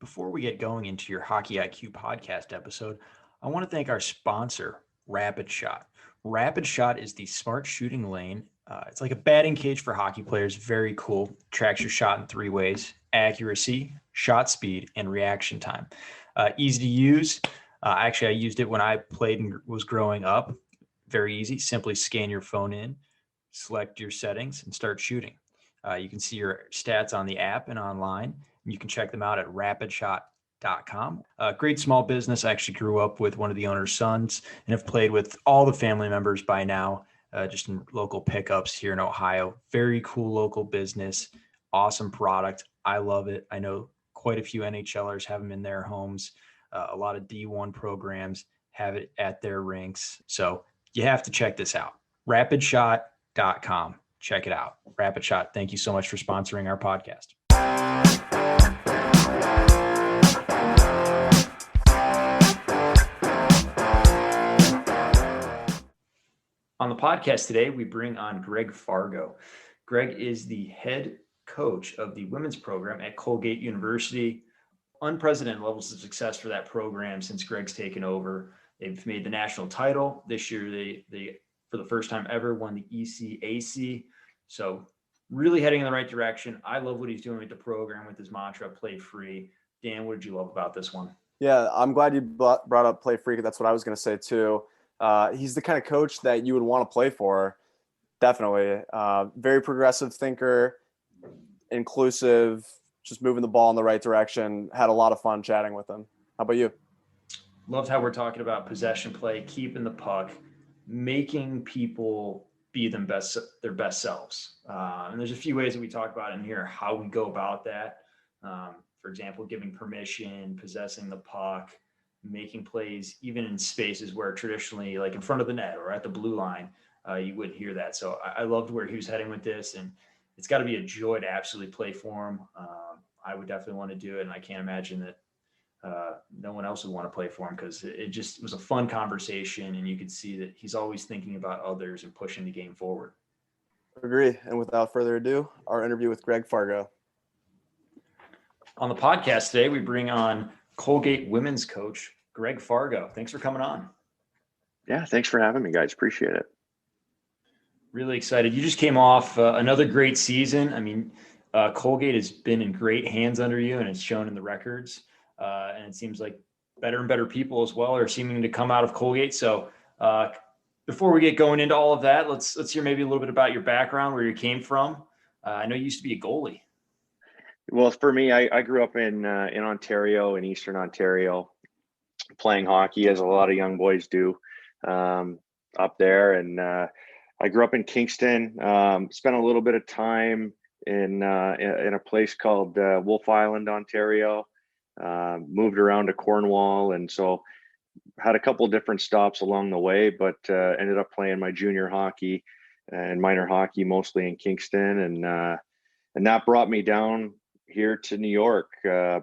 Before we get going into your Hockey IQ podcast episode, I want to thank our sponsor, Rapid Shot. Rapid Shot is the smart shooting lane. It's like a batting cage for hockey players. Very cool. Tracks your shot in three ways: accuracy, shot speed, and reaction time. Easy to use. Actually, I used it when I played and was growing up. Very easy. Simply scan your phone in, select your settings, and start shooting. You can see your stats on the app and online. You can check them out at rapidshot.com. Great small business. I actually grew up with one of the owner's sons and have played with all the family members by now, just in local pickups here in Ohio. Very cool local business. Awesome product. I love it. I know quite a few NHLers have them in their homes. A lot of D1 programs have it at their rinks. So you have to check this out. Rapidshot.com. Check it out. Rapid Shot, thank you so much for sponsoring our podcast. On the podcast today, we bring on Greg Fargo. Greg is the head coach of the women's program at Colgate University. Unprecedented levels of success for that program since Greg's taken over. They've made the national title. This year, they for the first time ever, won the ECAC. So really heading in the right direction. I love what he's doing with the program with his mantra, play free. Dan, what did you love about this one? Yeah, I'm glad you brought up play free. That's what I was going to say too. He's the kind of coach that you would want to play for. Definitely. Very progressive thinker, inclusive, just moving the ball in the right direction. Had a lot of fun chatting with him. How about you? Loved how we're talking about possession play, keeping the puck, making people be their best selves. And there's a few ways that we talk about in here, how we go about that. For example, giving permission, possessing the puck, making plays, even in spaces where traditionally, like in front of the net or at the blue line, you wouldn't hear that. So I loved where he was heading with this, and it's got to be a joy to absolutely play for him. I would definitely want to do it, and I can't imagine that no one else would want to play for him, because it was a fun conversation, and you could see that he's always thinking about others and pushing the game forward. Agree. And without further ado, our interview with Greg Fargo. On the podcast today, we bring on Colgate women's coach, Greg Fargo. Thanks for coming on. Yeah, thanks for having me, guys. Appreciate it. Really excited. You just came off another great season. I mean, Colgate has been in great hands under you, and it's shown in the records. And it seems like better and better people as well are seeming to come out of Colgate. So before we get going into all of that, let's hear maybe a little bit about your background, where you came from. I know you used to be a goalie. Well, for me, I grew up in Ontario, in Eastern Ontario, playing hockey, as a lot of young boys do up there. And I grew up in Kingston, spent a little bit of time in a place called Wolf Island, Ontario, moved around to Cornwall. And so had a couple of different stops along the way, but ended up playing my junior hockey and minor hockey mostly in Kingston. And that brought me down here to New York.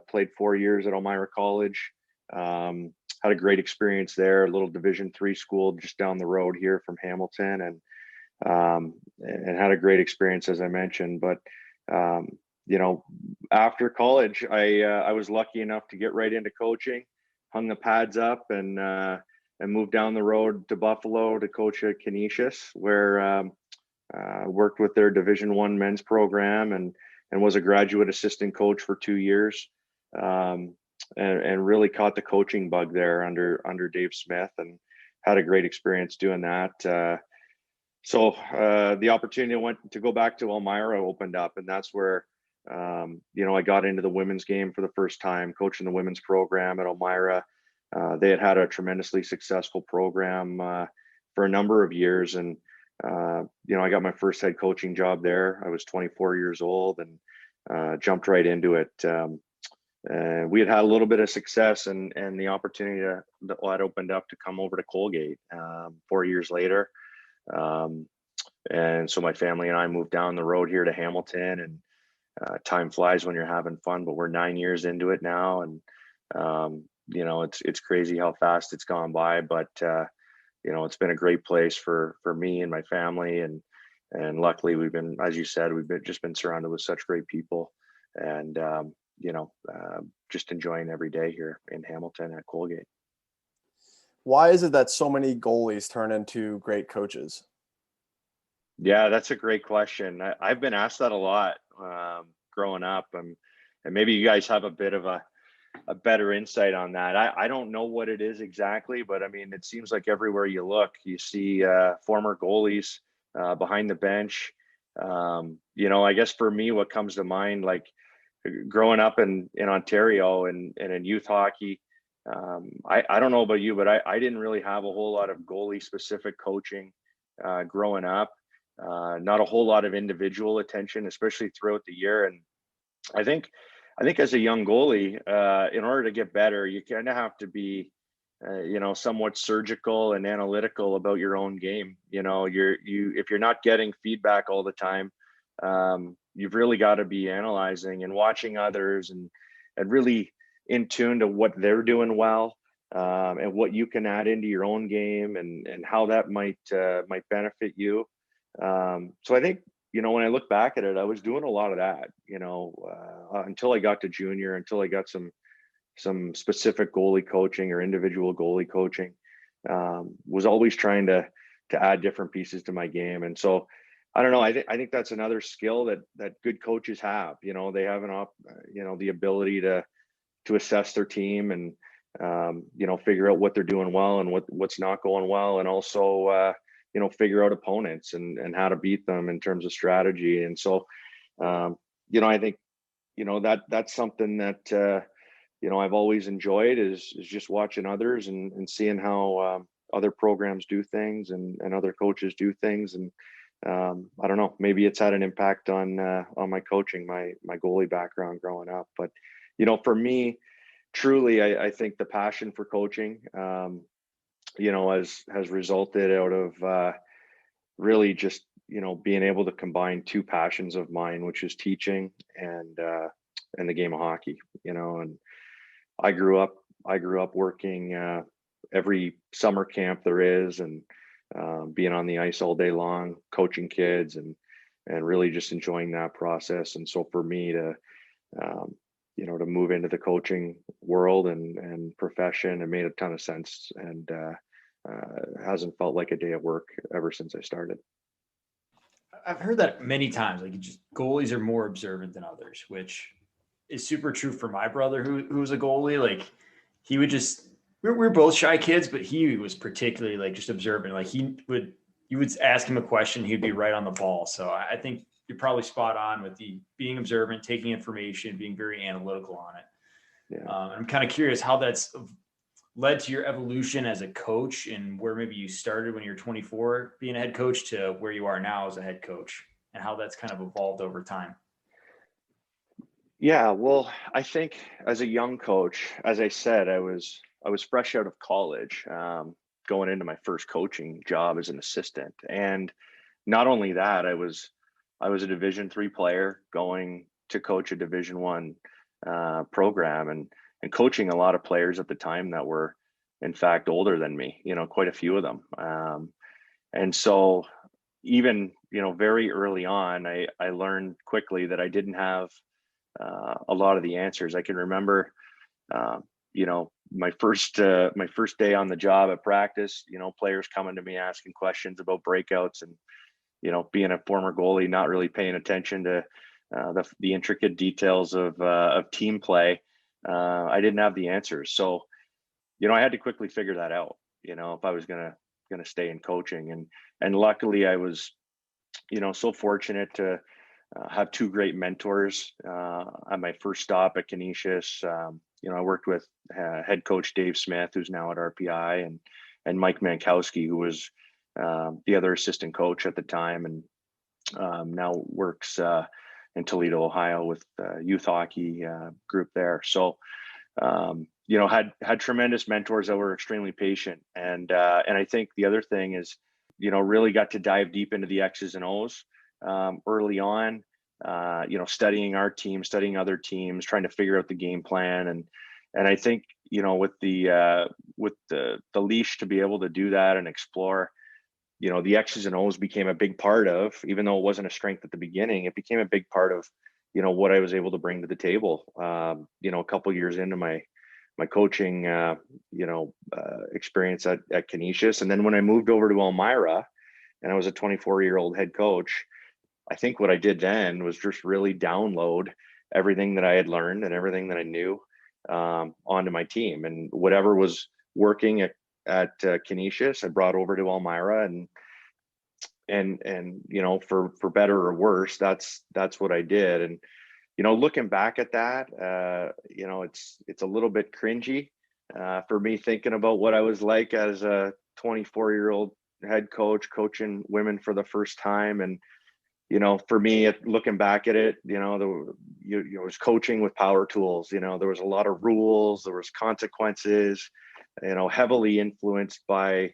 Played 4 years at Elmira College. Had a great experience there, a little Division III school just down the road here from Hamilton, and had a great experience, as I mentioned. But after college, I was lucky enough to get right into coaching, hung the pads up, and moved down the road to Buffalo to coach at Canisius, where worked with their Division I men's program, and was a graduate assistant coach for 2 years, and really caught the coaching bug there under Dave Smith, and had a great experience doing that. So the opportunity to go back to Elmira opened up, and that's where I got into the women's game for the first time, coaching the women's program at Elmira. They had a tremendously successful program for a number of years, and I got my first head coaching job there. I was 24 years old, and jumped right into it. We had a little bit of success, and the opportunity that opened up to come over to Colgate 4 years later. And so my family and I moved down the road here to Hamilton, and time flies when you're having fun, but we're 9 years into it now. And, it's crazy how fast it's gone by, but it's been a great place for me and my family. And luckily we've been, as you said, just been surrounded with such great people. And, just enjoying every day here in Hamilton at Colgate. Why is it that so many goalies turn into great coaches? Yeah, that's a great question. I've been asked that a lot growing up, and maybe you guys have a bit of a better insight on that. I don't know what it is exactly, but I mean, it seems like everywhere you look, you see former goalies behind the bench. I guess for me, what comes to mind, like growing up in Ontario and in youth hockey, I don't know about you, but I didn't really have a whole lot of goalie specific coaching growing up. Not a whole lot of individual attention, especially throughout the year. And I think as a young goalie, in order to get better, you kind of have to be, somewhat surgical and analytical about your own game. If you're not getting feedback all the time, you've really got to be analyzing and watching others and really in tune to what they're doing well, and what you can add into your own game and how that might benefit you. So I think, when I look back at it, I was doing a lot of that, until I got to junior, until I got some specific goalie coaching or individual goalie coaching. Was always trying to add different pieces to my game. And so I don't know. I think that's another skill that good coaches have. They have the ability to assess their team and figure out what they're doing well and what's not going well, and also figure out opponents and how to beat them in terms of strategy. And so I think that's something that I've always enjoyed is just watching others and seeing how other programs do things and other coaches do things. And I don't know, maybe it's had an impact on my coaching, my goalie background growing up. But for me, truly, I think the passion for coaching has resulted out of really just being able to combine two passions of mine, which is teaching and the game of hockey. And I grew up working every summer camp there is, and being on the ice all day long, coaching kids and really just enjoying that process. And so for me to to move into the coaching world and profession, it made a ton of sense, and hasn't felt like a day of work ever since I started. I've heard that many times. Like, goalies are more observant than others, which is super true for my brother who was a goalie. Like, he would we were both shy kids, but he was particularly like just observant. Like, you would ask him a question, he'd be right on the ball. So I think you're probably spot on with the being observant, taking information, being very analytical on it. Yeah. I'm kind of curious how that's led to your evolution as a coach, and where maybe you started when you were 24 being a head coach to where you are now as a head coach, and how that's kind of evolved over time. Yeah, well, I think as a young coach, as I said, I was fresh out of college, going into my first coaching job as an assistant. And not only that, I was a Division III player going to coach a Division I program and coaching a lot of players at the time that were in fact older than me, quite a few of them. And so even, very early on, I learned quickly that I didn't have a lot of the answers. I can remember, my first day on the job at practice, players coming to me asking questions about breakouts, and, being a former goalie, not really paying attention to the intricate details of team play. I didn't have the answers. So, I had to quickly figure that out, if I was going to stay in coaching. And luckily I was, so fortunate to have two great mentors at my first stop at Canisius. I worked with head coach Dave Smith, who's now at RPI, and Mike Mankowski, who was the other assistant coach at the time, and now works in Toledo, Ohio, with youth hockey group there. So, had tremendous mentors that were extremely patient, and I think the other thing is, really got to dive deep into the X's and O's early on. Studying our team, studying other teams, trying to figure out the game plan, and I think with the leash to be able to do that and explore, the X's and O's became a big part of, even though it wasn't a strength at the beginning, it became a big part of what I was able to bring to the table. A couple years into my coaching, experience at Canisius. And then when I moved over to Elmira and I was a 24-year-old head coach, I think what I did then was just really download everything that I had learned and everything that I knew onto my team, and whatever was working at Canisius, I brought over to Elmira, and for better or worse, that's what I did. And looking back at that, it's a little bit cringy for me thinking about what I was like as a 24-year-old head coach coaching women for the first time. And for me, looking back at it, you was coaching with power tools. There was a lot of rules, there was consequences, heavily influenced by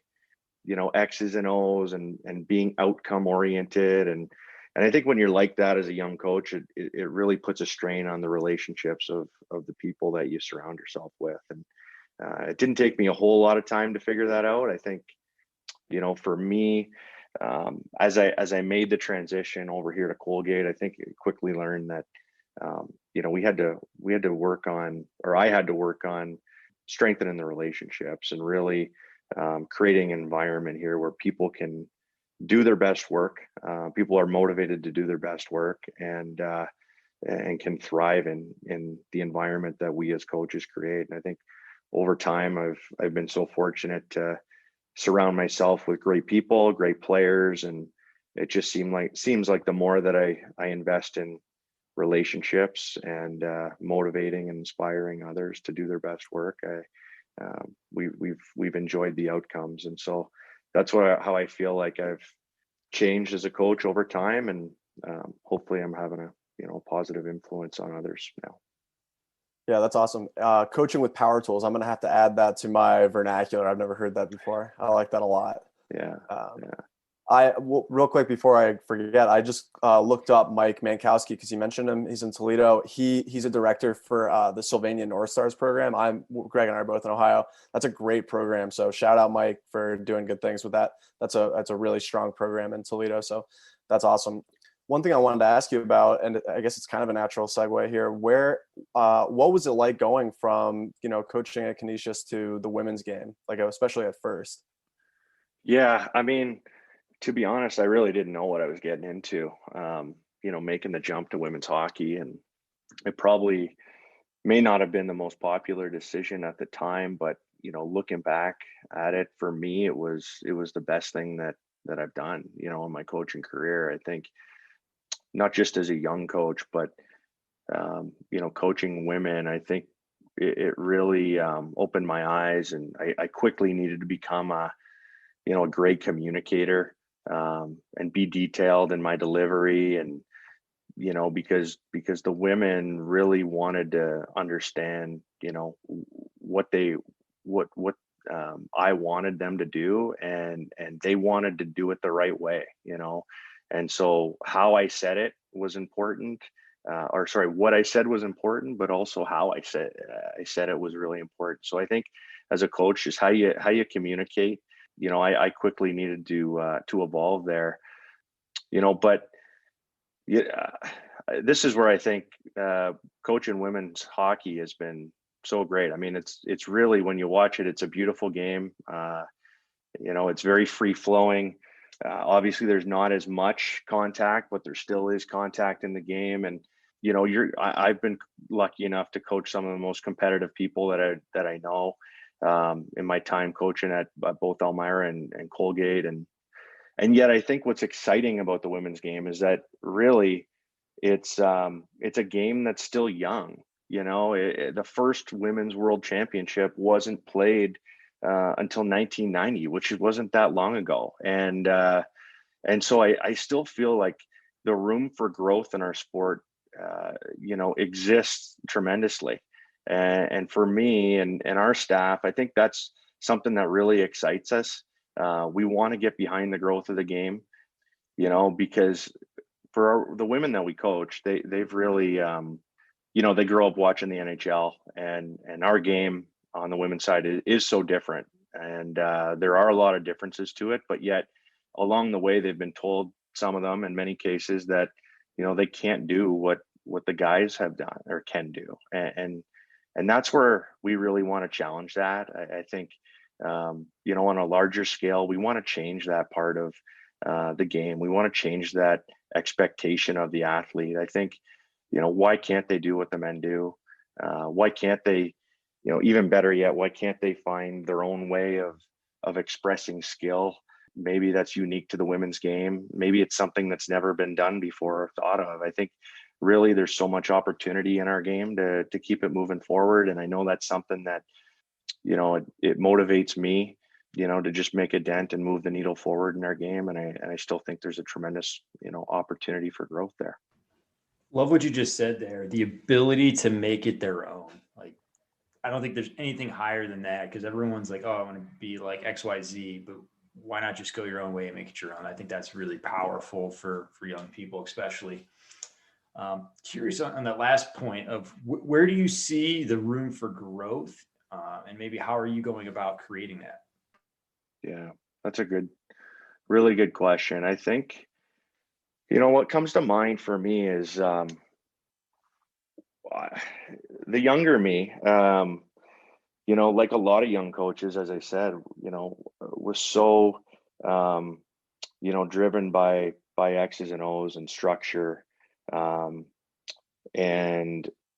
X's and O's and being outcome oriented. And I think when you're like that as a young coach, it really puts a strain on the relationships of the people that you surround yourself with. And it didn't take me a whole lot of time to figure that out. I think, for me, as I made the transition over here to Colgate, I think I quickly learned that, we had to work on, or I had to work on strengthening the relationships and really creating an environment here where people can do their best work. People are motivated to do their best work and can thrive in the environment that we as coaches create. And I think over time, I've been so fortunate to surround myself with great people, great players, and it just seems like the more that I invest in relationships and motivating and inspiring others to do their best work, we've enjoyed the outcomes. And so that's how I feel like I've changed as a coach over time, and hopefully I'm having a positive influence on others now. Yeah, that's awesome. Coaching with power tools. I'm going to have to add that to my vernacular. I've never heard that before. I like that a lot. Yeah. Real quick before I forget, I just looked up Mike Mankowski because you mentioned him. He's in Toledo. He's a director for the Sylvania North Stars program. Greg and I are both in Ohio. That's a great program. So shout out Mike for doing good things with that. That's a really strong program in Toledo. So that's awesome. One thing I wanted to ask you about, and I guess it's kind of a natural segue here, what was it like going from, coaching at Canisius to the women's game, like especially at first? Yeah, I mean, to be honest, I really didn't know what I was getting into, making the jump to women's hockey. And it probably may not have been the most popular decision at the time, but, looking back at it, for me, it was the best thing that I've done, in my coaching career. I think not just as a young coach, but, coaching women, I think it really opened my eyes, and I quickly needed to become a great communicator and be detailed in my delivery. And, because the women really wanted to understand, what I wanted them to do, and they wanted to do it the right way, And so how I said it was important, what I said was important, but also how I said it was really important. So I think as a coach, just how you communicate. I quickly needed to evolve there. But yeah, this is where I think coaching women's hockey has been so great. I mean, it's really, when you watch it, it's a beautiful game. It's very free flowing. Obviously, there's not as much contact, but there still is contact in the game. And I've been lucky enough to coach some of the most competitive people that I know in my time coaching at both Elmira and Colgate. And yet I think what's exciting about the women's game is that really it's a game that's still young. The first women's world championship wasn't played until 1990, which wasn't that long ago. And so I still feel like the room for growth in our sport, exists tremendously. And for me and our staff, I think that's something that really excites us. We want to get behind the growth of the game, because for the women that we coach, they've really, they grow up watching the NHL, and our game on the women's side is so different. And there are a lot of differences to it, but yet along the way, they've been told, some of them in many cases, that, they can't do what what the guys have done or can do. And that's where we really want to challenge that. I think, on a larger scale, we want to change that part of the game. We want to change that expectation of the athlete. I think, why can't they do what the men do? Why can't they, even better yet, why can't they find their own way of expressing skill? Maybe that's unique to the women's game. Maybe it's something that's never been done before or thought of. I think really there's so much opportunity in our game to keep it moving forward. And I know that's something that, it motivates me, to just make a dent and move the needle forward in our game. And I still think there's a tremendous, opportunity for growth there. Love what you just said there. The ability to make it their own. Like, I don't think there's anything higher than that, because everyone's like, oh, I want to be like XYZ, but why not just go your own way and make it your own? I think that's really powerful for young people, especially. Curious on that last point of where do you see the room for growth, and maybe how are you going about creating that? Yeah, that's a really good question. I think, what comes to mind for me is the younger me, like a lot of young coaches, as I said, was so, driven by X's and O's and structure, and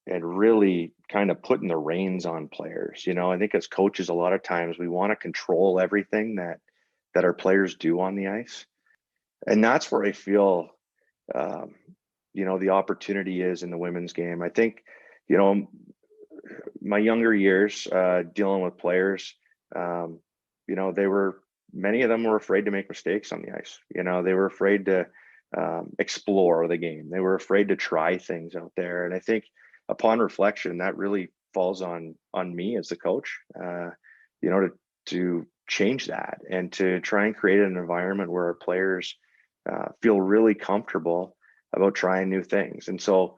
really kind of putting the reins on players. I think as coaches, a lot of times we want to control everything that our players do on the ice. And that's where I feel, the opportunity is in the women's game. I think, my younger years, dealing with players, many of them were afraid to make mistakes on the ice. They were afraid to explore the game. They were afraid to try things out there. And I think upon reflection, that really falls on me as the coach, to change that and to try and create an environment where our players feel really comfortable about trying new things. And so,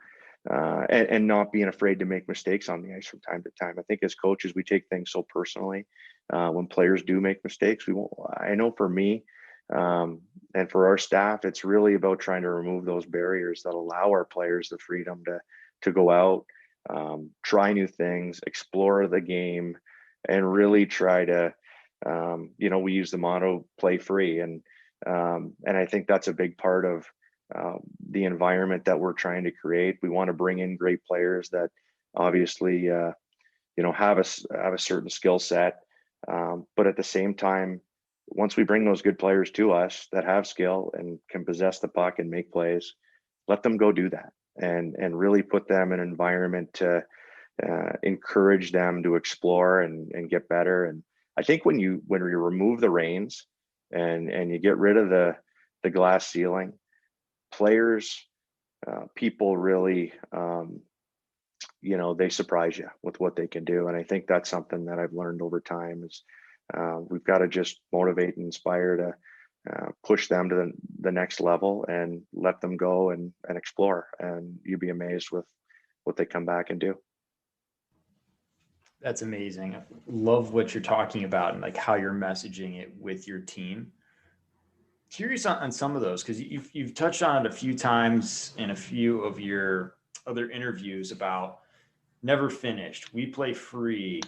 and not being afraid to make mistakes on the ice from time to time. I think as coaches, we take things so personally. When players do make mistakes, I know for me, and for our staff, it's really about trying to remove those barriers that allow our players the freedom to go out, try new things, explore the game, and really try to, we use the motto "play free," and I think that's a big part of the environment that we're trying to create. We want to bring in great players that obviously, have a certain skill set, but at the same time, once we bring those good players to us that have skill and can possess the puck and make plays, let them go do that and really put them in an environment to encourage them to explore and get better. And I think when you remove the reins and you get rid of the glass ceiling, players, people really, they surprise you with what they can do. And I think that's something that I've learned over time is we've got to just motivate and inspire to push them to the next level and let them go and explore. And you'd be amazed with what they come back and do. That's amazing. I love what you're talking about and like how you're messaging it with your team. Curious on some of those, because you've touched on it a few times in a few of your other interviews about never finished. We play free.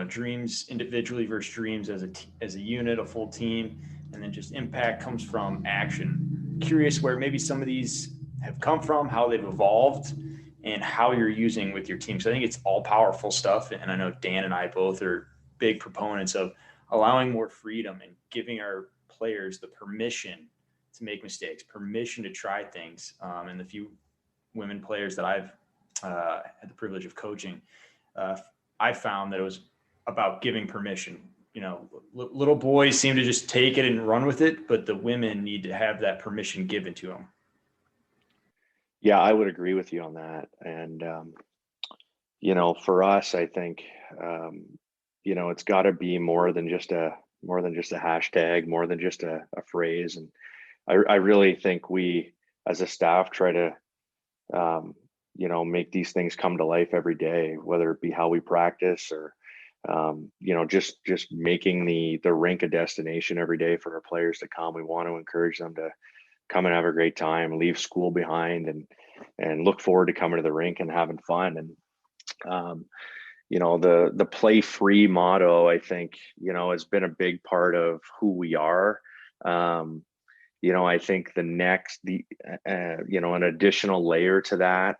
Dreams individually versus dreams as a unit, a full team, and then just impact comes from action. Curious where maybe some of these have come from, how they've evolved, and how you're using with your team. So I think it's all powerful stuff, and I know Dan and I both are big proponents of allowing more freedom and giving our players the permission to make mistakes, permission to try things. And the few women players that I've had the privilege of coaching, I found that it was about giving permission. Little boys seem to just take it and run with it, but the women need to have that permission given to them. Yeah, I would agree with you on that. And, for us, I think, it's got to be more than just a hashtag, more than just a phrase. And I really think we, as a staff, try to, make these things come to life every day, whether it be how we practice or, just making the rink a destination every day for our players to come. We want to encourage them to come and have a great time, leave school behind, and and look forward to coming to the rink and having fun. And the play free motto, I think, has been a big part of who we are. I think an additional layer to that,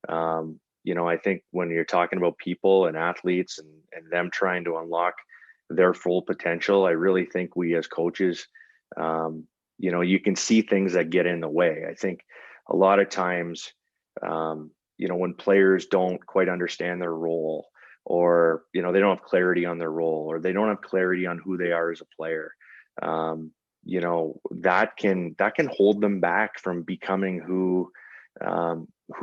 I think when you're talking about people and athletes and them trying to unlock their full potential, I really think we as coaches, you can see things that get in the way. I think a lot of times, when players don't quite understand their role, or, they don't have clarity on their role, or they don't have clarity on who they are as a player, that can hold them back from becoming who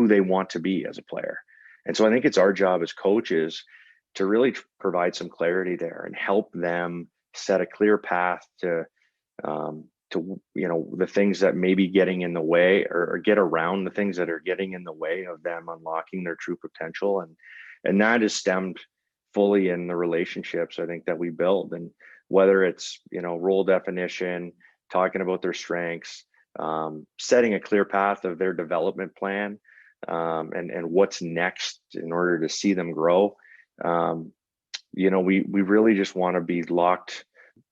they want to be as a player. And so I think it's our job as coaches to really provide some clarity there and help them set a clear path to the things that may be getting in the way, or get around the things that are getting in the way of them unlocking their true potential. And that is stemmed fully in the relationships, I think, that we build. And whether it's, role definition, talking about their strengths, setting a clear path of their development plan, and what's next in order to see them grow. We really just want to be locked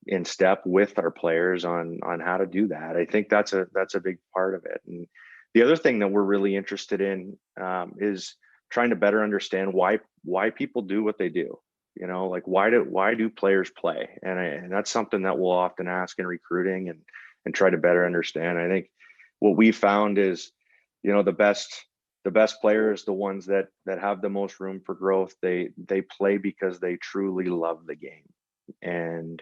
in step with our players on how to do that. I think that's a big part of it. And the other thing that we're really interested in is trying to better understand why people do what they do. Like why do players play? And that's something that we'll often ask in recruiting and try to better understand. I think what we found is, the best players, the ones that have the most room for growth, they play because they truly love the game. And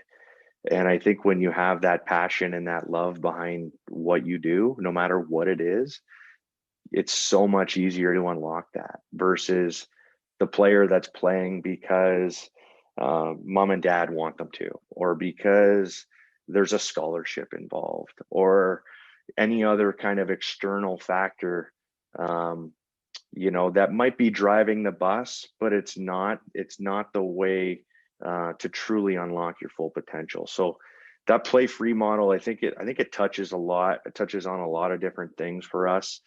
I think when you have that passion and that love behind what you do, no matter what it is, it's so much easier to unlock that versus the player that's playing because mom and dad want them to, or because there's a scholarship involved, or any other kind of external factor, that might be driving the bus, but it's not the way to truly unlock your full potential. So that play free model, I think it touches on a lot of different things for us,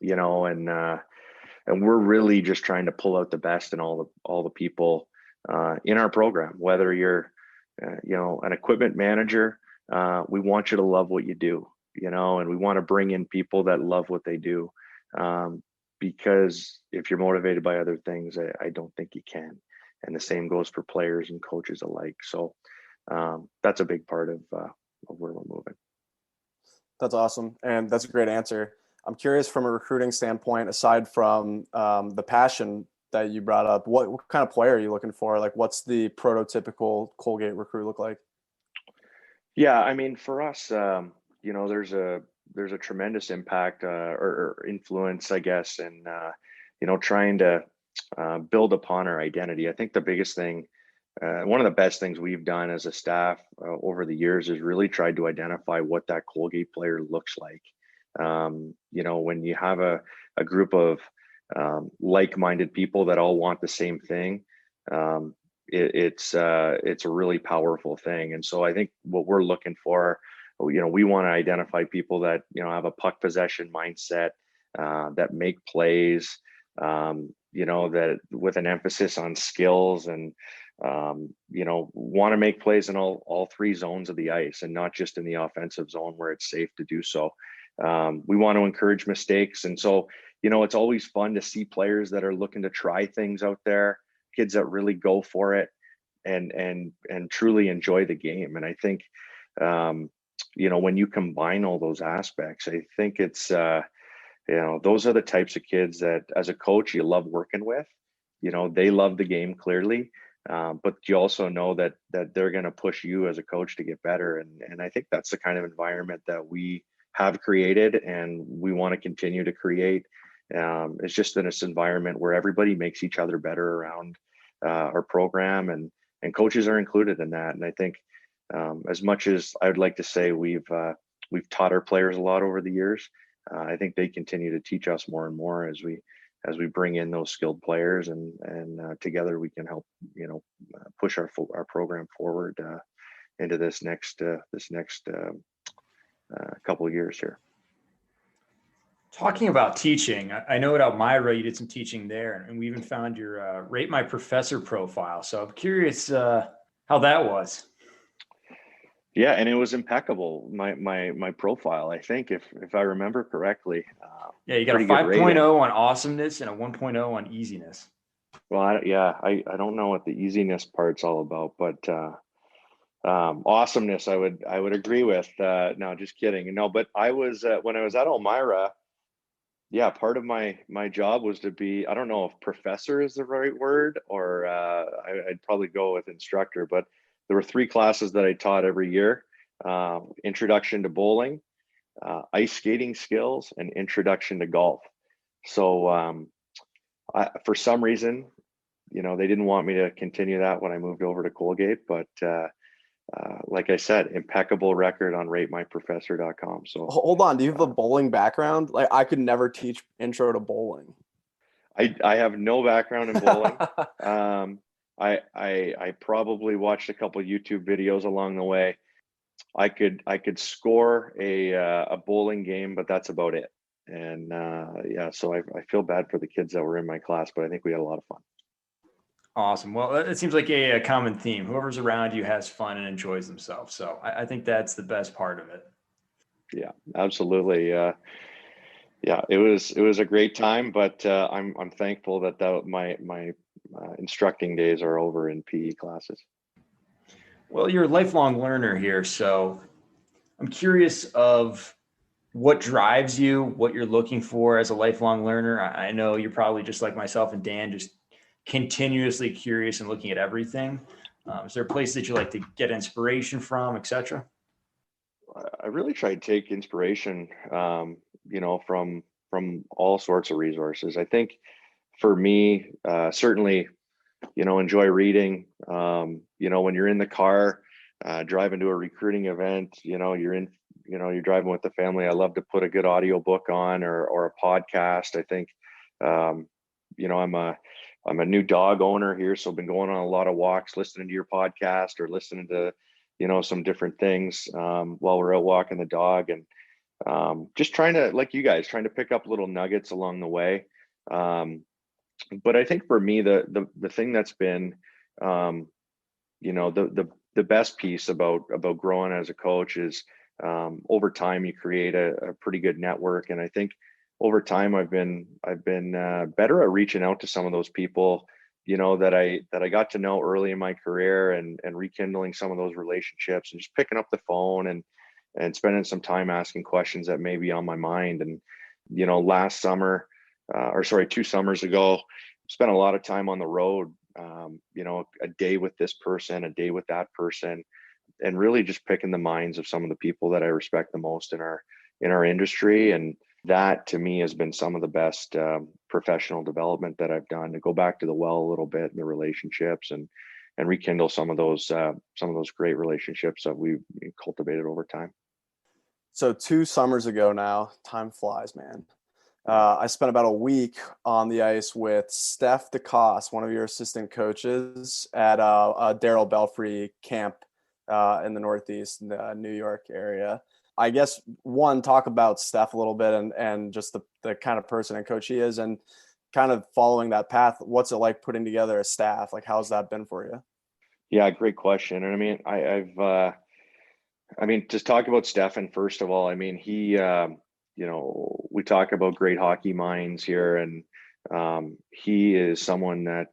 and we're really just trying to pull out the best in all the people in our program. Whether you're an equipment manager, we want you to love what you do, and we want to bring in people that love what they do, because if you're motivated by other things, I don't think you can. And the same goes for players and coaches alike. So that's a big part of where we're moving. That's awesome. And that's a great answer. I'm curious, from a recruiting standpoint, aside from the passion that you brought up, what kind of player are you looking for? Like, what's the prototypical Colgate recruit look like? Yeah, I mean, for us, there's a tremendous impact or influence, I guess, and trying to build upon our identity. I think the biggest thing, one of the best things we've done as a staff over the years is really tried to identify what that Colgate player looks like. When you have a group of like-minded people that all want the same thing, it's a really powerful thing. And so I think what we're looking for, we want to identify people that have a puck possession mindset, that make plays, that with an emphasis on skills, and want to make plays in all three zones of the ice, and not just in the offensive zone where it's safe to do so. We want to encourage mistakes. And so, it's always fun to see players that are looking to try things out there, kids that really go for it and truly enjoy the game. And I think, when you combine all those aspects, I think it's, those are the types of kids that as a coach, you love working with. They love the game clearly, but you also know that they're going to push you as a coach to get better. And I think that's the kind of environment that we have created and we want to continue to create. It's just in this environment where everybody makes each other better around our program, and coaches are included in that. And I think as much as I would like to say we've taught our players a lot over the years, I think they continue to teach us more and more as we bring in those skilled players, and together we can help push our program forward into this next couple of years here. Talking about teaching, I know at Elmira you did some teaching there, and we even found your Rate My Professor profile. So I'm curious how that was. Yeah, and it was impeccable. My profile, I think, if I remember correctly, Yeah, you got a pretty good 5.0 rating. on awesomeness and a 1.0 on easiness. Well, I don't know what the easiness part's all about, but awesomeness, I would agree with. No, just kidding. No, but I was when I was at Elmira. Yeah, part of my job was to be, I don't know if professor is the right word, or I'd probably go with instructor, but there were three classes that I taught every year: introduction to bowling, ice skating skills, and introduction to golf. So for some reason, they didn't want me to continue that when I moved over to Colgate, but like I said, impeccable record on ratemyprofessor.com. So Hold on, do you have a bowling background? Like I could never teach intro to bowling. I have no background in bowling. Um, I probably watched a couple YouTube videos along the way. I could score a bowling game, but that's about it. And yeah, so I feel bad for the kids that were in my class, but I think we had a lot of fun. Awesome. Well, it seems like a common theme. Whoever's around you has fun and enjoys themselves. So I think that's the best part of it. Yeah, absolutely. Yeah, it was a great time, but I'm thankful that my instructing days are over in PE classes. Well, you're a lifelong learner here, so I'm curious of what drives you, what you're looking for as a lifelong learner. I know you're probably just like myself and Dan, just continuously curious and looking at everything. Is there a place that you like to get inspiration from, etc.? I really try to take inspiration, from all sorts of resources. I think for me, certainly, enjoy reading. When you're in the car, driving to a recruiting event, you're driving with the family. I love to put a good audio book on or a podcast. I think, um, I'm a new dog owner here, so I've been going on a lot of walks, listening to your podcast or listening to, some different things while we're out walking the dog, and just trying to, like you guys, trying to pick up little nuggets along the way. Um, but I think for me, the thing that's been, um, the best piece about growing as a coach is, over time you create a pretty good network, and I think over time I've been better at reaching out to some of those people, that I got to know early in my career, and rekindling some of those relationships, and just picking up the phone and spending some time asking questions that may be on my mind. And last summer, or sorry, 2 summers ago, spent a lot of time on the road. A day with this person, a day with that person, and really just picking the minds of some of the people that I respect the most in our industry. And that to me has been some of the best professional development that I've done, to go back to the well a little bit in the relationships, and rekindle some of those great relationships that we've cultivated over time. So 2 summers ago now, time flies, man. I spent about a week on the ice with Steph DeCoste, one of your assistant coaches, at a Daryl Belfry camp in the Northeast, in the New York area. I guess, one, talk about Steph a little bit, and just the kind of person and coach he is, and kind of following that path. What's it like putting together a staff? Like, how's that been for you? Yeah, great question. And I mean, just talk about Stefan first of all. I mean, he, we talk about great hockey minds here, and he is someone that,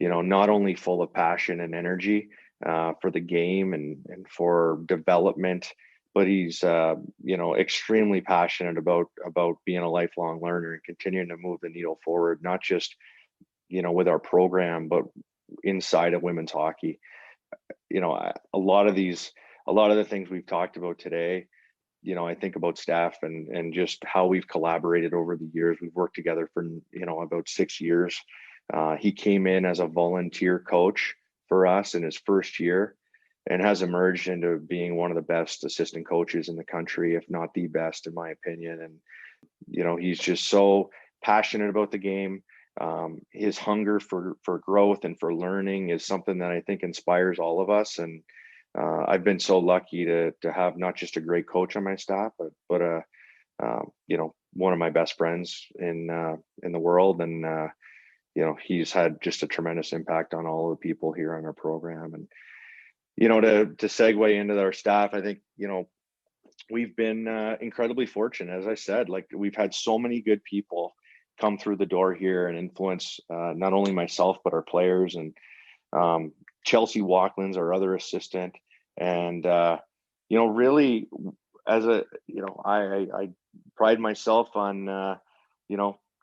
not only full of passion and energy for the game and for development, but he's, extremely passionate about being a lifelong learner and continuing to move the needle forward, not just, with our program, but inside of women's hockey. A lot of the things we've talked about today, I think about staff and just how we've collaborated over the years. We've worked together for, about 6 years. He came in as a volunteer coach for us in his first year, and has emerged into being one of the best assistant coaches in the country, if not the best, in my opinion. And, he's just so passionate about the game. His hunger for growth and for learning is something that I think inspires all of us. And I've been so lucky to have not just a great coach on my staff, but one of my best friends in the world, and he's had just a tremendous impact on all the people here on our program. And to segue into our staff, I think we've been incredibly fortunate. As I said, like, we've had so many good people come through the door here and influence not only myself but our players, and Chelsea Walklands, our other assistant, and really, as I pride myself on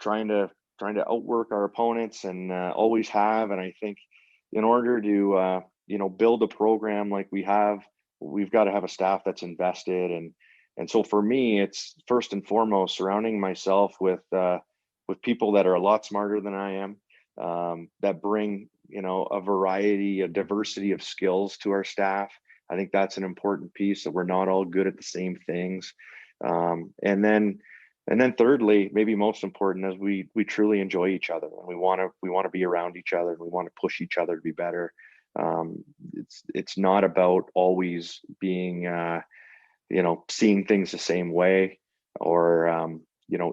trying to outwork our opponents, and always have. And I think in order to build a program like we have, we've got to have a staff that's invested. And so for me, it's first and foremost surrounding myself with people that are a lot smarter than I am, that bring a diversity of skills to our staff. I think that's an important piece, that we're not all good at the same things. And then thirdly, maybe most important, is we truly enjoy each other, and we want to be around each other, and we want to push each other to be better. It's not about always being seeing things the same way, or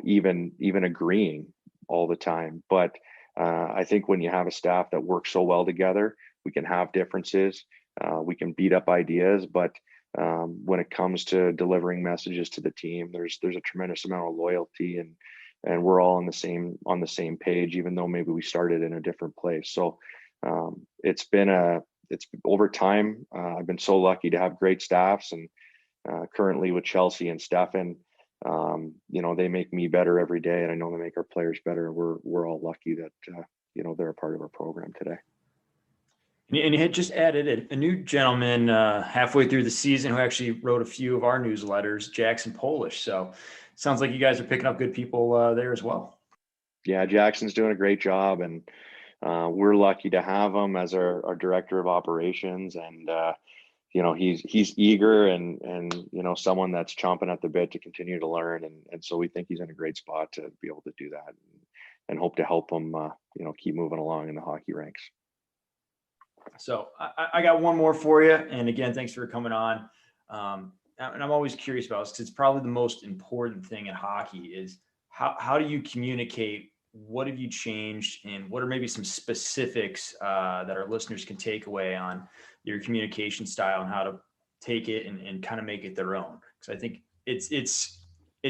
even agreeing all the time. But I think when you have a staff that works so well together, we can have differences, we can beat up ideas, but when it comes to delivering messages to the team, there's a tremendous amount of loyalty, and we're all on the same page, even though maybe we started in a different place. So it's over time. I've been so lucky to have great staffs, and currently with Chelsea and Stefan, they make me better every day, and I know they make our players better. We're all lucky that they're a part of our program today. And you had just added a new gentleman halfway through the season who actually wrote a few of our newsletters, Jackson Polish. So it sounds like you guys are picking up good people there as well. Yeah, Jackson's doing a great job, and we're lucky to have him as our director of operations. And he's eager, and someone that's chomping at the bit to continue to learn. And so we think he's in a great spot to be able to do that, and hope to help him keep moving along in the hockey ranks. So I got one more for you. And again, thanks for coming on. And I'm always curious about this, because it's probably the most important thing in hockey is how do you communicate? What have you changed? And what are maybe some specifics that our listeners can take away on your communication style, and how to take it and kind of make it their own? Because I think it's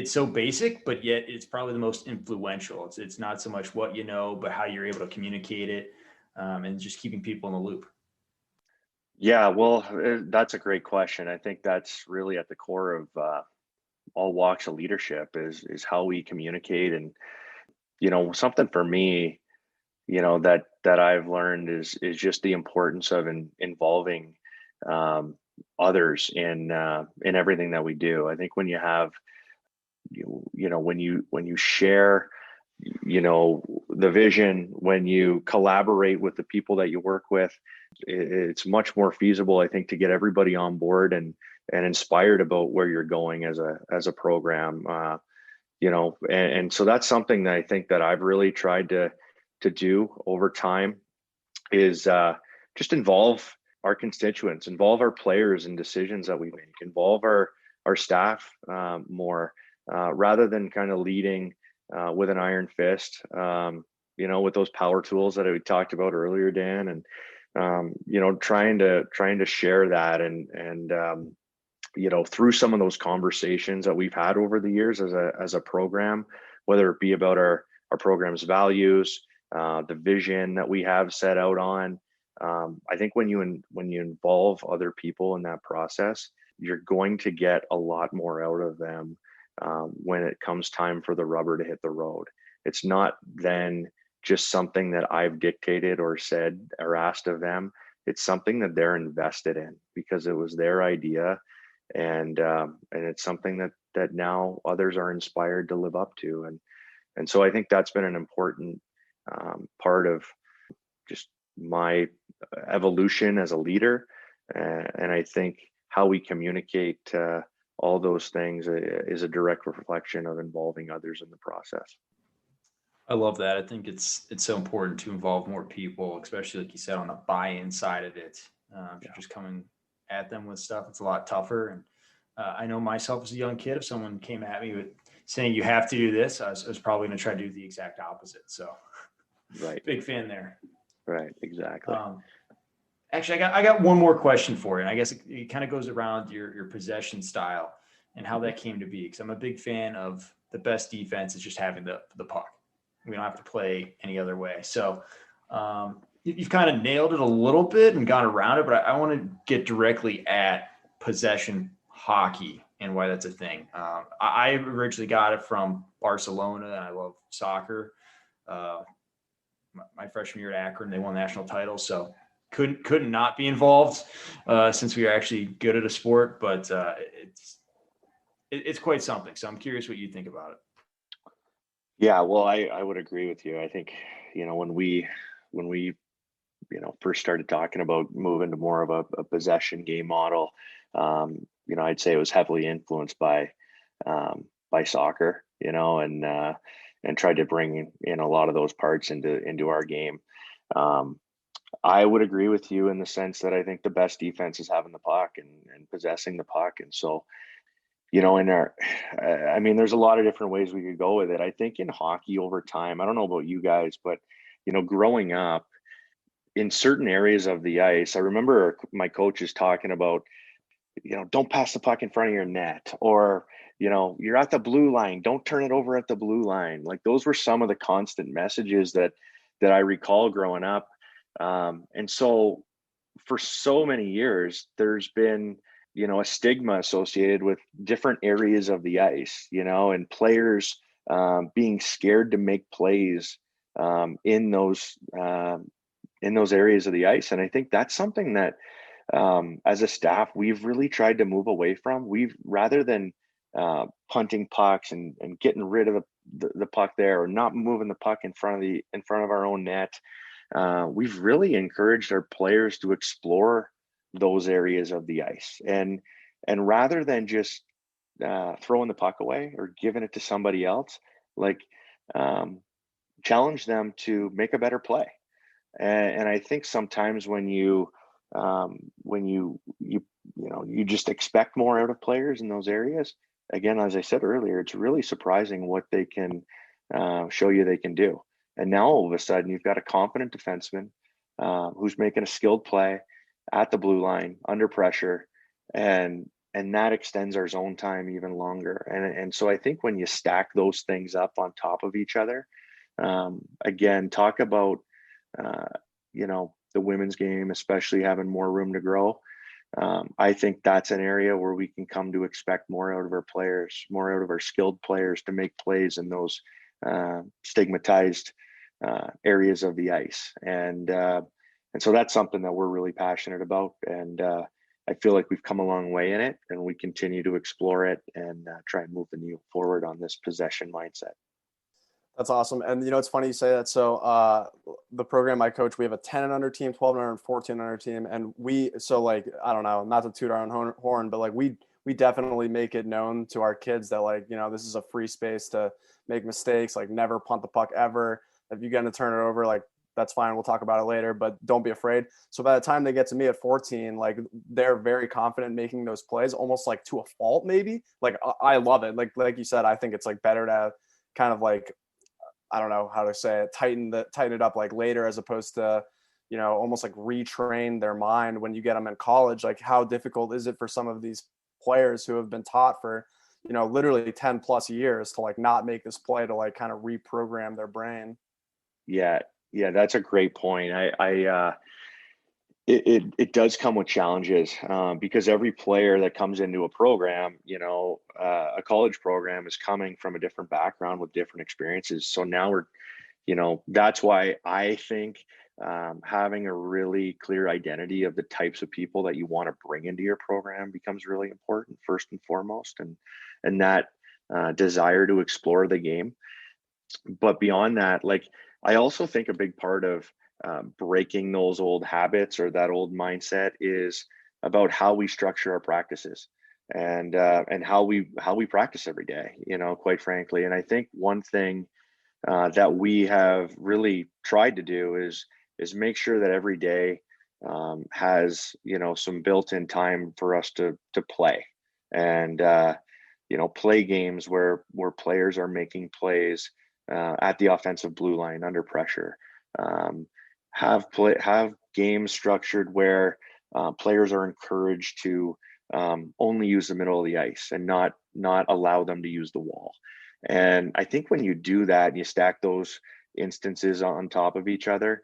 so basic, but yet it's probably the most influential. It's not so much what you know, but how you're able to communicate it, and just keeping people in the loop. Yeah, well, that's a great question. I think that's really at the core of all walks of leadership is how we communicate. And something for me, that I've learned is just the importance of involving others in everything that we do. I think when you have when you share the vision, when you collaborate with the people that you work with, it's much more feasible, I think, to get everybody on board and inspired about where you're going as a program. And so that's something that I think that I've really tried to do over time, is just involve our constituents, involve our players in decisions that we make, involve our staff more, rather than kind of leading with an iron fist, with those power tools that we talked about earlier, Dan, and trying to share that, and through some of those conversations that we've had over the years as a program, whether it be about our program's values, the vision that we have set out on. I think when you involve other people in that process, you're going to get a lot more out of them when it comes time for the rubber to hit the road. It's not then just something that I've dictated or said or asked of them. It's something that they're invested in because it was their idea, and it's something that now others are inspired to live up to. And so I think that's been an important part of just my evolution as a leader. And I think how we communicate all those things is a direct reflection of involving others in the process. I love that. I think it's so important to involve more people, especially like you said, on the buy-in side of it. If you're just coming at them with stuff, it's a lot tougher. And I know myself as a young kid, if someone came at me with saying you have to do this, I was probably going to try to do the exact opposite. So Right. big fan there. Right. Exactly. Actually, I got one more question for you. And I guess it kind of goes around your possession style and how that came to be. Because I'm a big fan of the best defense is just having the puck. We don't have to play any other way. So you've kind of nailed it a little bit and gone around it, but I want to get directly at possession hockey and why that's a thing. I originally got it from Barcelona, and I love soccer. My freshman year at Akron, they won the national title, so couldn't not be involved since we are actually good at a sport. But it's quite something. So I'm curious what you think about it. Yeah, well, I would agree with you. I think, when we first started talking about moving to more of a possession game model, I'd say it was heavily influenced by soccer, and tried to bring in a lot of those parts into our game. I would agree with you in the sense that I think the best defense is having the puck and possessing the puck. And so, there's a lot of different ways we could go with it. I think in hockey over time, I don't know about you guys, but, growing up in certain areas of the ice, I remember my coaches talking about, don't pass the puck in front of your net, or, you're at the blue line, don't turn it over at the blue line. Like those were some of the constant messages that I recall growing up. And so for so many years, there's been, a stigma associated with different areas of the ice, and players being scared to make plays in those areas of the ice. And I think that's something that as a staff, we've really tried to move away from. We've, rather than punting pucks and getting rid of the puck there, or not moving the puck in front of our own net, we've really encouraged our players to explore those areas of the ice, and rather than just throwing the puck away or giving it to somebody else, like challenge them to make a better play. And I think sometimes when you just expect more out of players in those areas, again, as I said earlier, it's really surprising what they can show you they can do. And now all of a sudden you've got a confident defenseman who's making a skilled play at the blue line under pressure, and that extends our zone time even longer. And so I think when you stack those things up on top of each other, again, talk about the women's game, especially having more room to grow. I think that's an area where we can come to expect more out of our players, more out of our skilled players to make plays in those stigmatized areas of the ice. And so that's something that we're really passionate about. And I feel like we've come a long way in it, and we continue to explore it and try and move the needle forward on this possession mindset. That's awesome. And it's funny you say that. So the program I coach, we have a 10 and under team, 12 and under, 14 and under team. And I don't know, not to toot our own horn, but like we definitely make it known to our kids that this is a free space to make mistakes, like never punt the puck ever. If you get to turn it over, like that's fine. We'll talk about it later, but don't be afraid. So by the time they get to me at 14, like they're very confident making those plays, almost like to a fault, maybe. Like I love it. Like you said, I think it's like better to kind of like, I don't know how to say it, tighten it up like later, as opposed to, almost like retrain their mind when you get them in college. Like how difficult is it for some of these players who have been taught for, literally 10 plus years to like not make this play, to like kind of reprogram their brain. Yeah, that's a great point. It does come with challenges because every player that comes into a program, a college program, is coming from a different background with different experiences. So now that's why I think having a really clear identity of the types of people that you want to bring into your program becomes really important, first and foremost, and that desire to explore the game. But beyond that, like, I also think a big part of breaking those old habits or that old mindset is about how we structure our practices and how we practice every day, quite frankly. And I think one thing that we have really tried to do is make sure that every day has, some built-in time for us to play. And play games where players are making plays at the offensive blue line under pressure. Have games structured where players are encouraged to only use the middle of the ice and not allow them to use the wall. And I think when you do that and you stack those instances on top of each other,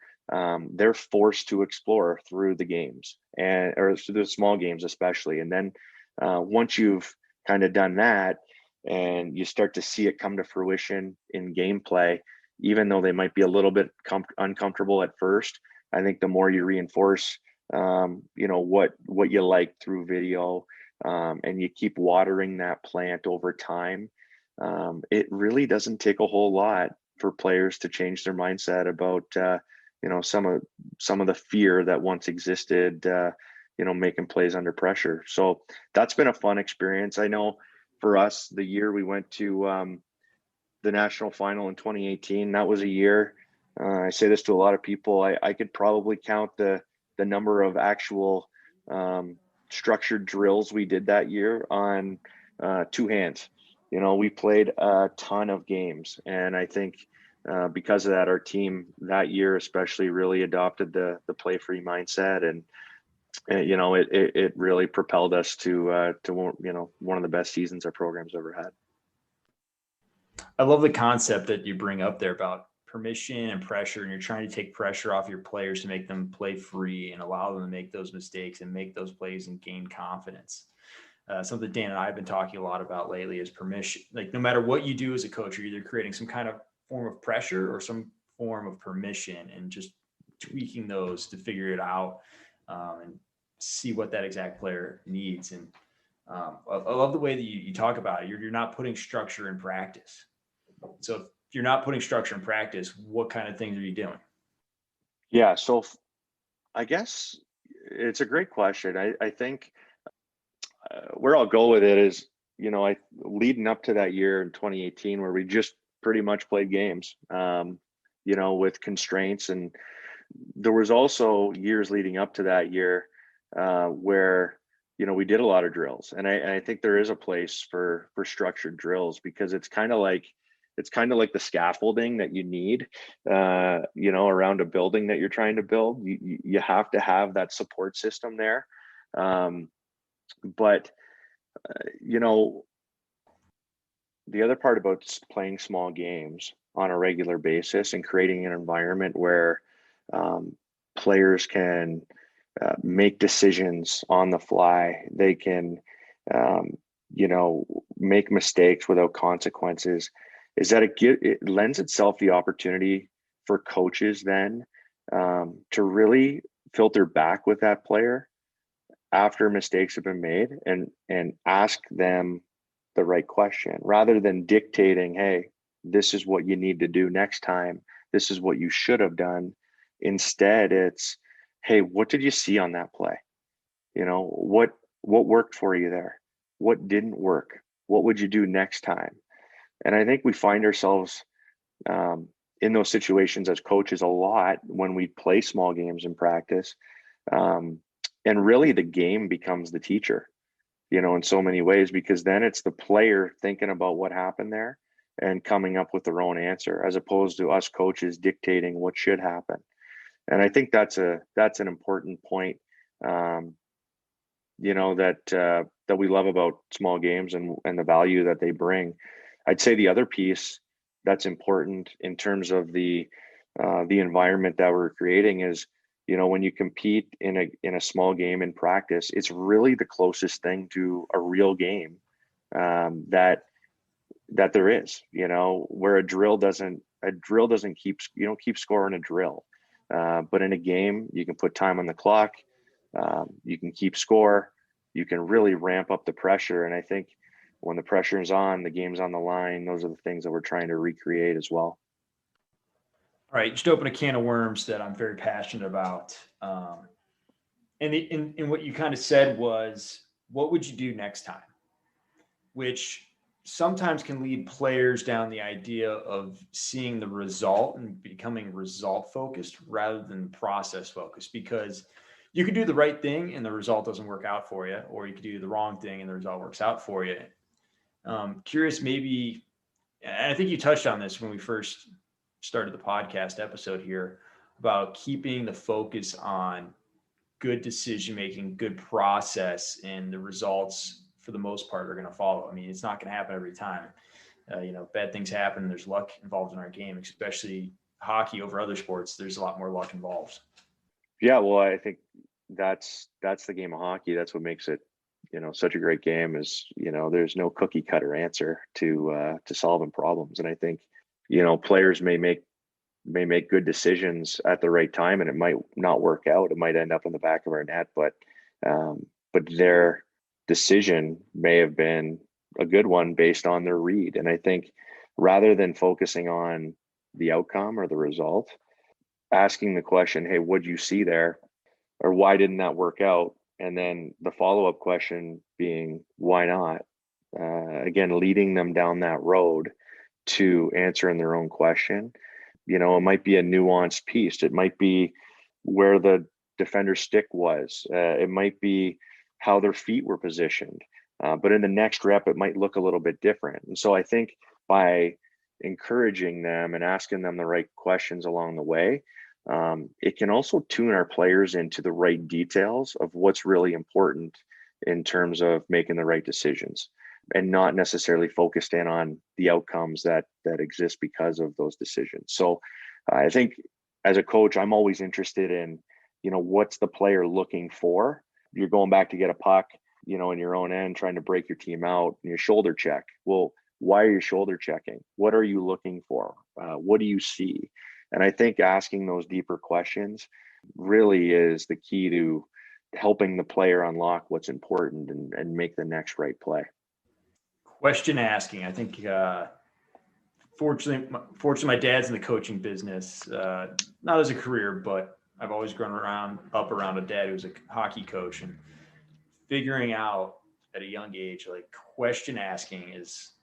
they're forced to explore through the games or through the small games especially. And then once you've kind of done that and you start to see it come to fruition in gameplay, even though they might be a little bit uncomfortable at first, I think the more you reinforce what you like through video, and you keep watering that plant over time, it really doesn't take a whole lot for players to change their mindset about some of the fear that once existed, making plays under pressure. So that's been a fun experience. I know for us, the year we went to the national final in 2018, that was a year. I say this to a lot of people. I could probably count the number of actual structured drills we did that year on two hands. We played a ton of games, and I think because of that, our team that year especially really adopted the play free mindset, and it really propelled us to one of the best seasons our program's ever had. I love the concept that you bring up there about permission and pressure, and you're trying to take pressure off your players to make them play free and allow them to make those mistakes and make those plays and gain confidence. Something Dan and I have been talking a lot about lately is permission. Like, no matter what you do as a coach, you're either creating some kind of form of pressure or some form of permission, and just tweaking those to figure it out and see what that exact player needs. And I love the way that you talk about it. You're not putting structure in practice. So if you're not putting structure in practice, what kind of things are you doing? Yeah, so I guess it's a great question. I think where I'll go with it is, leading up to that year in 2018, where we just pretty much played games, with constraints. And there was also years leading up to that year where, we did a lot of drills. And I think there is a place for structured drills, because it's kind of like the scaffolding that you need, around a building that you're trying to build. You have to have that support system there. But the other part about playing small games on a regular basis and creating an environment where players can make decisions on the fly, they can, make mistakes without consequences, is that it lends itself the opportunity for coaches then to really filter back with that player after mistakes have been made and ask them the right question, rather than dictating, hey, this is what you need to do next time, this is what you should have done. Instead, it's, hey, what did you see on that play? What worked for you there? What didn't work? What would you do next time? And I think we find ourselves in those situations as coaches a lot when we play small games in practice. And really the game becomes the teacher, in so many ways, because then it's the player thinking about what happened there and coming up with their own answer, as opposed to us coaches dictating what should happen. And I think that's an important point, that we love about small games and the value that they bring. I'd say the other piece that's important in terms of the environment that we're creating is, when you compete in a small game in practice, it's really the closest thing to a real game that there is. Where a drill doesn't keep, you don't keep scoring a drill, but in a game you can put time on the clock, you can keep score, you can really ramp up the pressure. And I think when the pressure is on, the game's on the line, those are the things that we're trying to recreate as well. All right, just open a can of worms that I'm very passionate about. And what you kind of said was, what would you do next time? Which sometimes can lead players down the idea of seeing the result and becoming result focused rather than process focused, because you could do the right thing and the result doesn't work out for you, or you could do the wrong thing and the result works out for you. Curious, maybe, and I think you touched on this when we first started the podcast episode here, about keeping the focus on good decision making, good process, and the results for the most part are going to follow. I mean, it's not going to happen every time. Bad things happen. There's luck involved in our game, especially hockey over other sports. There's a lot more luck involved. Yeah, well, I think that's the game of hockey. That's what makes it, such a great game. Is there's no cookie cutter answer to solving problems. And I think players may make good decisions at the right time, and it might not work out. It might end up in the back of our net, but their decision may have been a good one based on their read. And I think rather than focusing on the outcome or the result, asking the question, hey, what'd you see there? Or why didn't that work out? And then the follow-up question being, why not? Again, leading them down that road to answering their own question. It might be a nuanced piece. It might be where the defender's stick was. It might be how their feet were positioned. But in the next rep, it might look a little bit different. And so I think by encouraging them and asking them the right questions along the way, it can also tune our players into the right details of what's really important in terms of making the right decisions, and not necessarily focused in on the outcomes that exist because of those decisions. So I think as a coach, I'm always interested in, what's the player looking for? You're going back to get a puck, in your own end, trying to break your team out, and your shoulder check. Well, why are you shoulder checking? What are you looking for? What do you see? And I think asking those deeper questions really is the key to helping the player unlock what's important and make the next right play. Question asking. I think, fortunately, my dad's in the coaching business, not as a career, but I've always grown up around a dad who was a hockey coach, and figuring out at a young age, like, question asking is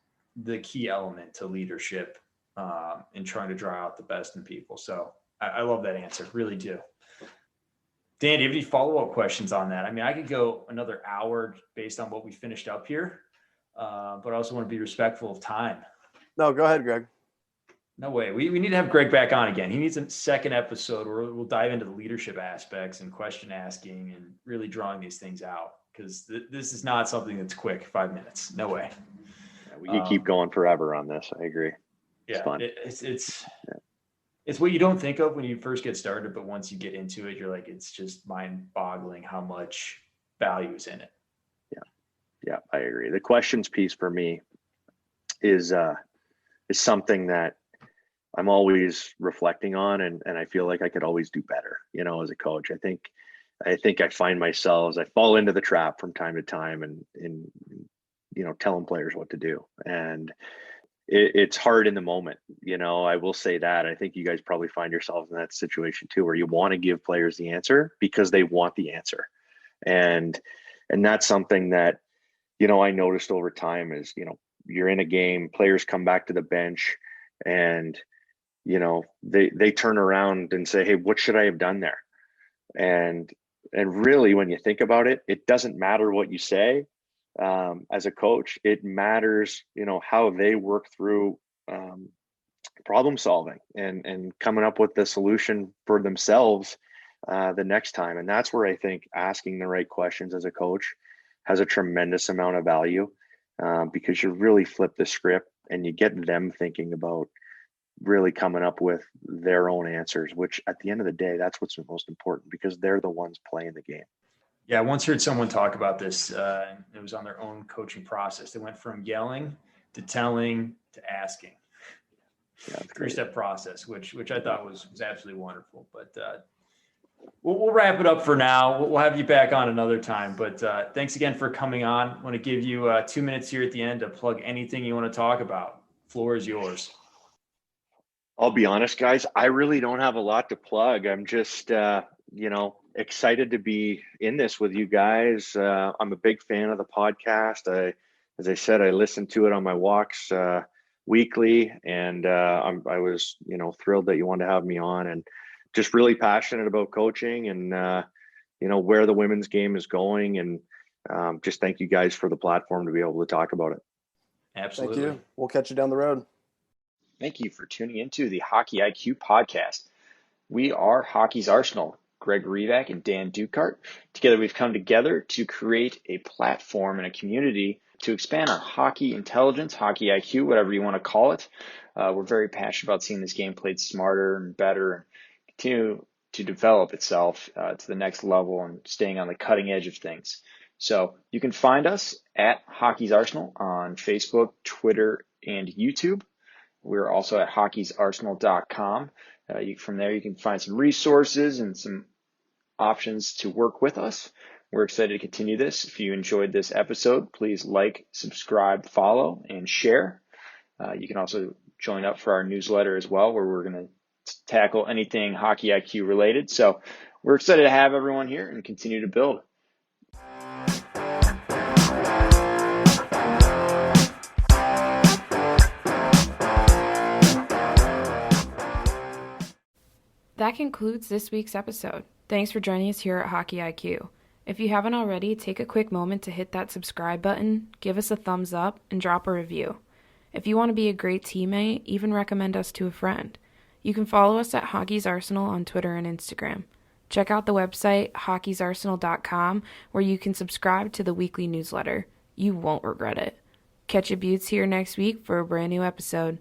the key element to leadership, and trying to draw out the best in people. So I love that answer. Really do. Dan, do you have any follow-up questions on that? I mean, I could go another hour based on what we finished up here, but I also want to be respectful of time. No, go ahead, Greg. No way. We need to have Greg back on again. He needs a second episode where we'll dive into the leadership aspects and question asking and really drawing these things out, because this is not something that's quick. 5 minutes. No way. Yeah, we could keep going forever on this. I agree. It's fun. It's what you don't think of when you first get started, but once you get into it, you're like, it's just mind-boggling how much value is in it. Yeah, I agree. The questions piece for me is something that I'm always reflecting on, and I feel like I could always do better, as a coach. I think I find myself, I fall into the trap from time to time and telling players what to do. And it's hard in the moment. I will say that. I think you guys probably find yourselves in that situation too, where you want to give players the answer because they want the answer. And that's something that, I noticed over time is, you're in a game, players come back to the bench and, they turn around and say, hey, what should I have done there? And really, when you think about it, it doesn't matter what you say. As a coach, it matters, how they work through problem solving and coming up with the solution for themselves the next time. And that's where I think asking the right questions as a coach has a tremendous amount of value, because you really flip the script and you get them thinking about really coming up with their own answers, which at the end of the day, that's what's the most important, because they're the ones playing the game. Yeah, I once heard someone talk about this. It was on their own coaching process. They went from yelling to telling to asking. Yeah, 3-step process, which I thought was absolutely wonderful. But we'll wrap it up for now. We'll have you back on another time. But thanks again for coming on. I want to give you 2 minutes here at the end to plug anything you want to talk about. Floor is yours. I'll be honest, guys, I really don't have a lot to plug. I'm just, excited to be in this with you guys. I'm a big fan of the podcast. As I said, I listen to it on my walks weekly, and I was, thrilled that you wanted to have me on, and just really passionate about coaching and, where the women's game is going. And just thank you guys for the platform to be able to talk about it. Absolutely. Thank you. We'll catch you down the road. Thank you for tuning into the Hockey IQ podcast. We are Hockey's Arsenal, Greg Revac and Dan Dukart. Together we've come together to create a platform and a community to expand our hockey intelligence, hockey IQ, whatever you want to call it. We're very passionate about seeing this game played smarter and better and continue to develop itself to the next level and staying on the cutting edge of things. So you can find us at Hockey's Arsenal on Facebook, Twitter, and YouTube. We're also at hockeysarsenal.com. From there, you can find some resources and some options to work with us. We're excited to continue this. If you enjoyed this episode, please like, subscribe, follow, and share. You can also join up for our newsletter as well, where we're going to tackle anything Hockey IQ related. So we're excited to have everyone here and continue to build. That concludes this week's episode. Thanks for joining us here at Hockey IQ. If you haven't already, take a quick moment to hit that subscribe button, give us a thumbs up, and drop a review. If you want to be a great teammate, even recommend us to a friend. You can follow us at Hockey's Arsenal on Twitter and Instagram. Check out the website, hockeysarsenal.com, where you can subscribe to the weekly newsletter. You won't regret it. Catch your buttes here next week for a brand new episode.